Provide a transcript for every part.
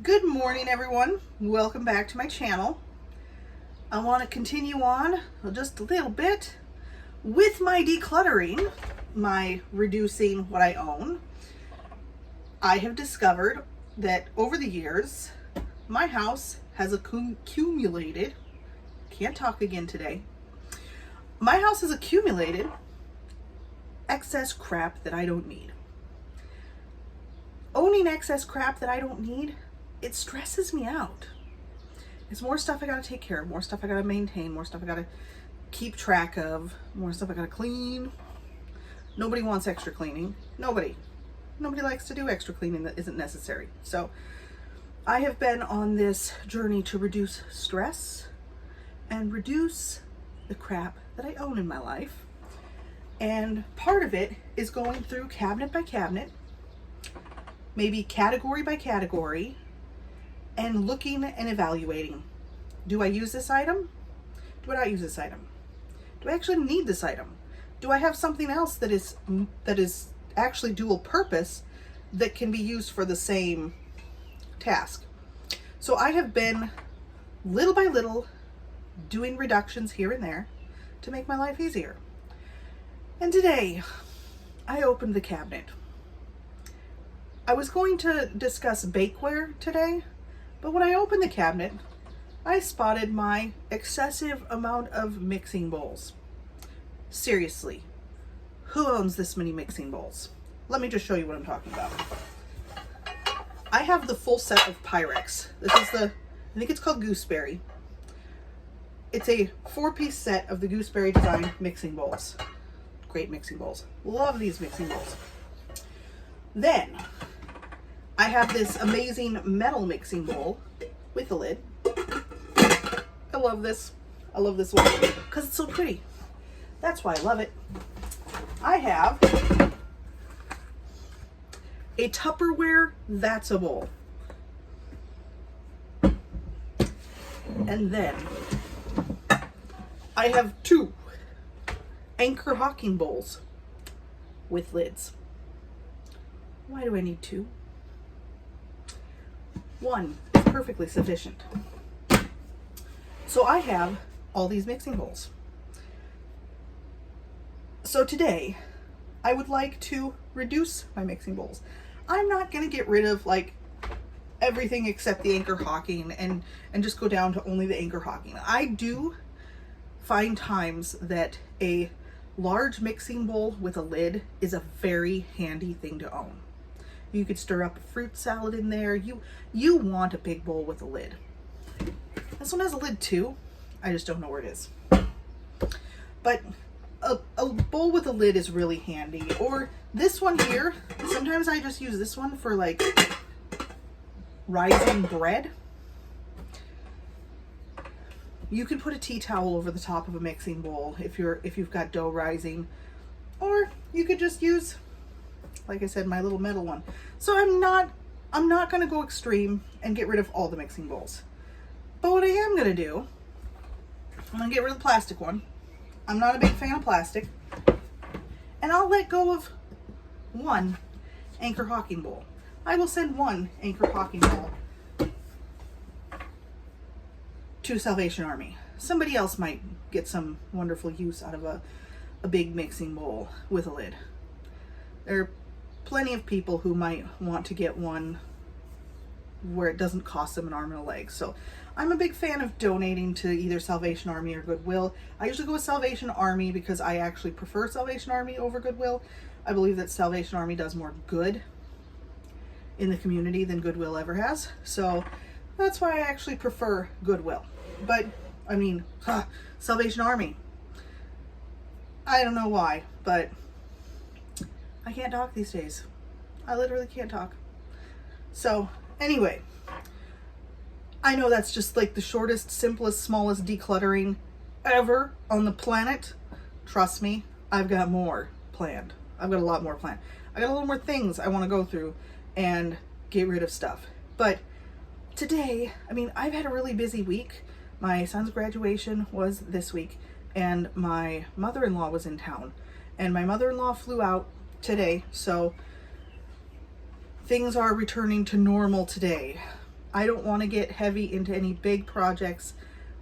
Good morning, everyone. Welcome back to my channel. I want to continue on just a little bit with my decluttering, my reducing what I own. I have discovered that over the years, my house has accumulated, can't talk again today. My house has accumulated excess crap that I don't need. Owning excess crap that I don't need, it stresses me out. It's more stuff I gotta take care of, more stuff I gotta maintain, more stuff I gotta keep track of, more stuff I gotta clean. Nobody wants extra cleaning. Nobody likes to do extra cleaning that isn't necessary. So I have been on this journey to reduce stress and reduce the crap that I own in my life. And part of it is going through cabinet by cabinet, maybe category by category, and looking and evaluating. Do I use this item? Do I not use this item? Do I actually need this item? Do I have something else that is actually dual purpose that can be used for the same task? So I have been little by little doing reductions here and there to make my life easier. And today I opened the cabinet. I was going to discuss bakeware today, but when I opened the cabinet, I spotted my excessive amount of mixing bowls. Seriously, who owns this many mixing bowls? Let me just show you what I'm talking about. I have the full set of Pyrex. This is I think it's called Gooseberry. It's a 4-piece set of the Gooseberry design mixing bowls. Great mixing bowls. Love these mixing bowls. Then I have this amazing metal mixing bowl with a lid. I love this. I love this one because it's so pretty. That's why I love it. I have a Tupperware That's a Bowl. And then I have 2 Anchor Hocking bowls with lids. Why do I need 2? 1 is perfectly sufficient. So I have all these mixing bowls. So today, I would like to reduce my mixing bowls. I'm not going to get rid of like everything except the Anchor Hocking and just go down to only the Anchor Hocking. I do find times that a large mixing bowl with a lid is a very handy thing to own. You could stir up a fruit salad in there. You want a big bowl with a lid. This one has a lid too. I just don't know where it is. But a bowl with a lid is really handy. Or this one here, sometimes I just use this one for like rising bread. You could put a tea towel over the top of a mixing bowl if you've got dough rising. Or you could just use, like I said, my little metal one. So I'm not going to go extreme and get rid of all the mixing bowls. But what I am going to do, I'm going to get rid of the plastic one. I'm not a big fan of plastic. And I'll let go of 1 Anchor Hocking bowl. I will send 1 Anchor Hocking bowl to Salvation Army. Somebody else might get some wonderful use out of a big mixing bowl with a lid. There are plenty of people who might want to get one where it doesn't cost them an arm and a leg. So I'm a big fan of donating to either Salvation Army or Goodwill. I usually go with Salvation Army because I actually prefer Salvation Army over Goodwill. I believe that Salvation Army does more good in the community than Goodwill ever has. So that's why I actually prefer Goodwill. But I mean, Salvation Army. I don't know why, but I can't talk these days. I literally can't talk. So anyway, I know that's just like the shortest, simplest, smallest decluttering ever on the planet. Trust me, I've got more planned. I've got a lot more planned. I got a little more things I want to go through and get rid of stuff. But today, I mean, I've had a really busy week. My son's graduation was this week, and my mother-in-law was in town. And my mother-in-law flew out today, so things are returning to normal today. I don't want to get heavy into any big projects.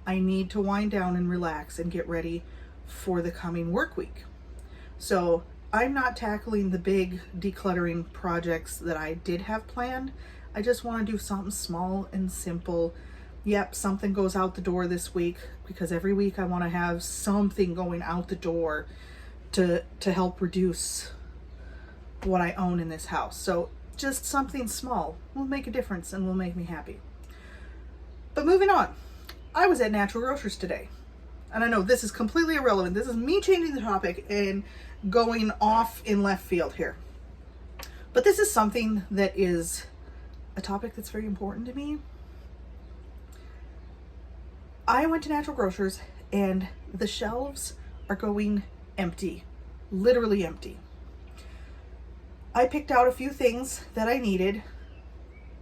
I need to wind down and relax and get ready for the coming work week. So I'm not tackling the big decluttering projects that I did have planned. I just want to do something small and simple. Yep, something goes out the door this week, because every week I want to have something going out the door to help reduce what I own in this house. So just something small will make a difference and will make me happy. But moving on, I was at Natural Grocers today. And I know this is completely irrelevant. This is me changing the topic and going off in left field here. But this is something that is a topic that's very important to me. I went to Natural Grocers and the shelves are going empty, literally empty. I picked out a few things that I needed.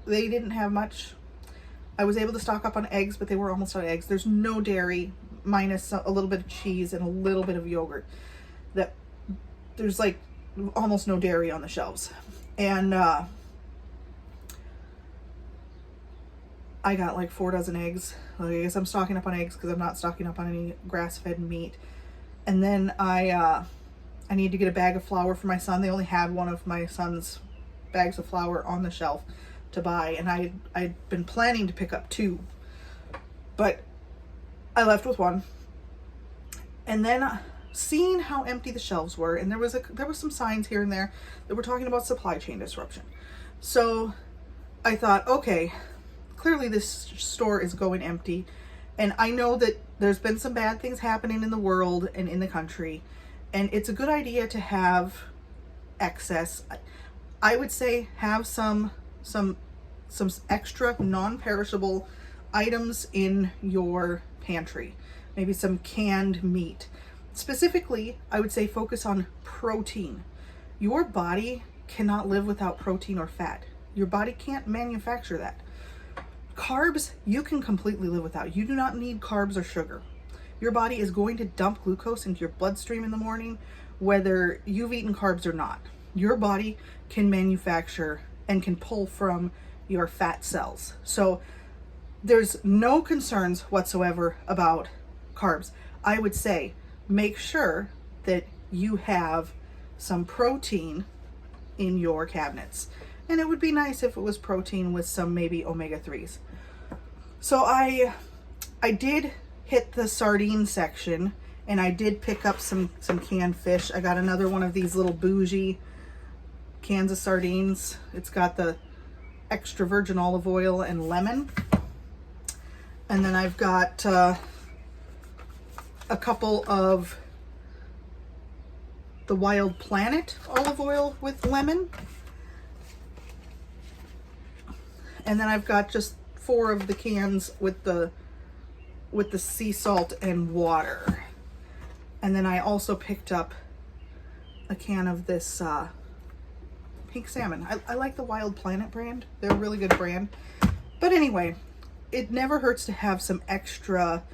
They didn't have much. I was able to stock up on eggs, but they were almost out of eggs. There's no dairy, minus a little bit of cheese and a little bit of yogurt. There's like almost no dairy on the shelves. And I got like 4 dozen eggs. I guess I'm stocking up on eggs because I'm not stocking up on any grass-fed meat. And then I need to get a bag of flour for my son. They only had one of my son's bags of flour on the shelf to buy, and I'd been planning to pick up 2, but I left with 1. And then seeing how empty the shelves were, and there was some signs here and there that were talking about supply chain disruption. So I thought, okay, clearly this store is going empty, and I know that there's been some bad things happening in the world and in the country, and it's a good idea to have excess. I would say have some extra non-perishable items in your pantry. Maybe some canned meat. Specifically, I would say focus on protein. Your body cannot live without protein or fat. Your body can't manufacture that. Carbs, you can completely live without. You do not need carbs or sugar. Your body is going to dump glucose into your bloodstream in the morning, whether you've eaten carbs or not. Your body can manufacture and can pull from your fat cells. So there's no concerns whatsoever about carbs. I would say make sure that you have some protein in your cabinets. And it would be nice if it was protein with some maybe omega-3s. So I did hit the sardine section, and I did pick up some canned fish. I got another one of these little bougie cans of sardines. It's got the extra virgin olive oil and lemon. And then I've got a couple of the Wild Planet olive oil with lemon. And then I've got just 4 of the cans with the sea salt and water. And then I also picked up a can of this pink salmon. I like the Wild Planet brand. They're a really good brand. But anyway, it never hurts to have some extra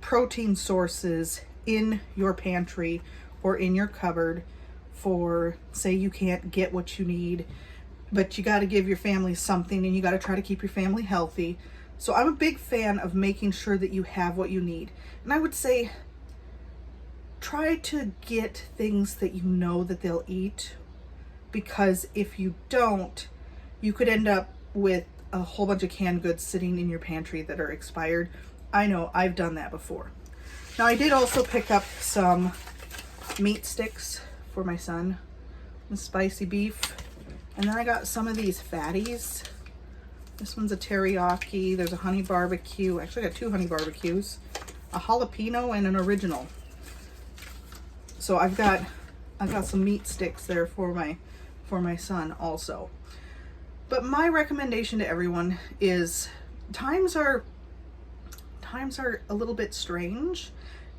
protein sources in your pantry or in your cupboard for, say you can't get what you need, but you got to give your family something, and you got to try to keep your family healthy. So I'm a big fan of making sure that you have what you need. And I would say try to get things that you know that they'll eat, because if you don't, you could end up with a whole bunch of canned goods sitting in your pantry that are expired. I know, I've done that before. Now I did also pick up some meat sticks for my son, the spicy beef. And then I got some of these fatties. This one's a teriyaki. There's a honey barbecue. Actually, I got 2 honey barbecues, a jalapeno and an original. So I've got some meat sticks there for my son also. But my recommendation to everyone is times are a little bit strange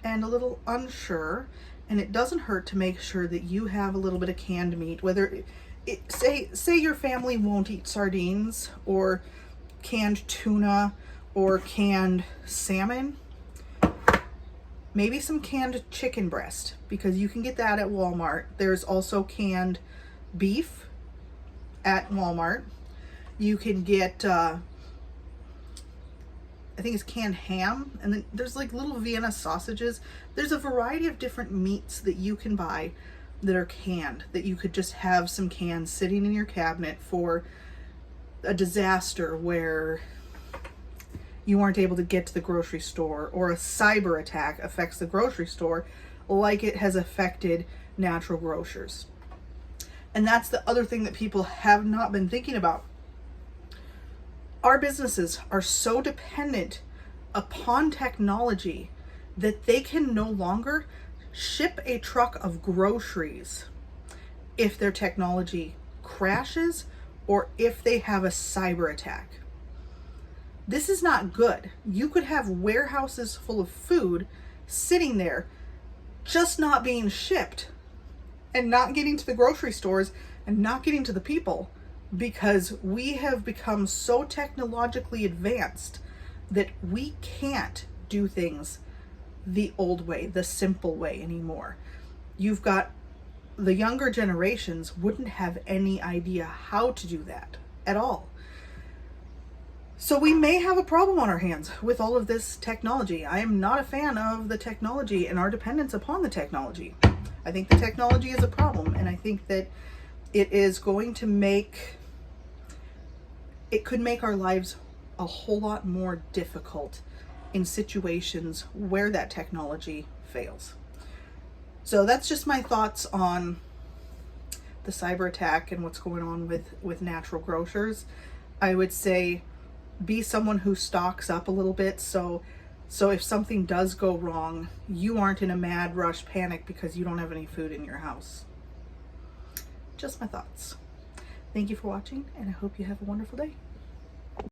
and a little unsure, and it doesn't hurt to make sure that you have a little bit of canned meat, whether say your family won't eat sardines or canned tuna or canned salmon. Maybe some canned chicken breast, because you can get that at Walmart. There's also canned beef at Walmart. You can get I think it's canned ham, and then there's like little Vienna sausages. There's a variety of different meats that you can buy that are canned, that you could just have some cans sitting in your cabinet for a disaster where you aren't able to get to the grocery store, or a cyber attack affects the grocery store like it has affected natural grocers. And that's the other thing that people have not been thinking about. Our businesses are so dependent upon technology that they can no longer ship a truck of groceries if their technology crashes or if they have a cyber attack. This is not good. You could have warehouses full of food sitting there just not being shipped and not getting to the grocery stores and not getting to the people, because we have become so technologically advanced that we can't do things the old way, the simple way anymore. You've got the younger generations wouldn't have any idea how to do that at all. So we may have a problem on our hands with all of this technology. I am not a fan of the technology and our dependence upon the technology. I think the technology is a problem, and I think that it is going to it could make our lives a whole lot more difficult in situations where that technology fails. So that's just my thoughts on the cyber attack and what's going on with natural grocers. I would say be someone who stocks up a little bit, so if something does go wrong, you aren't in a mad rush panic because you don't have any food in your house. Just my thoughts. Thank you for watching, and I hope you have a wonderful day.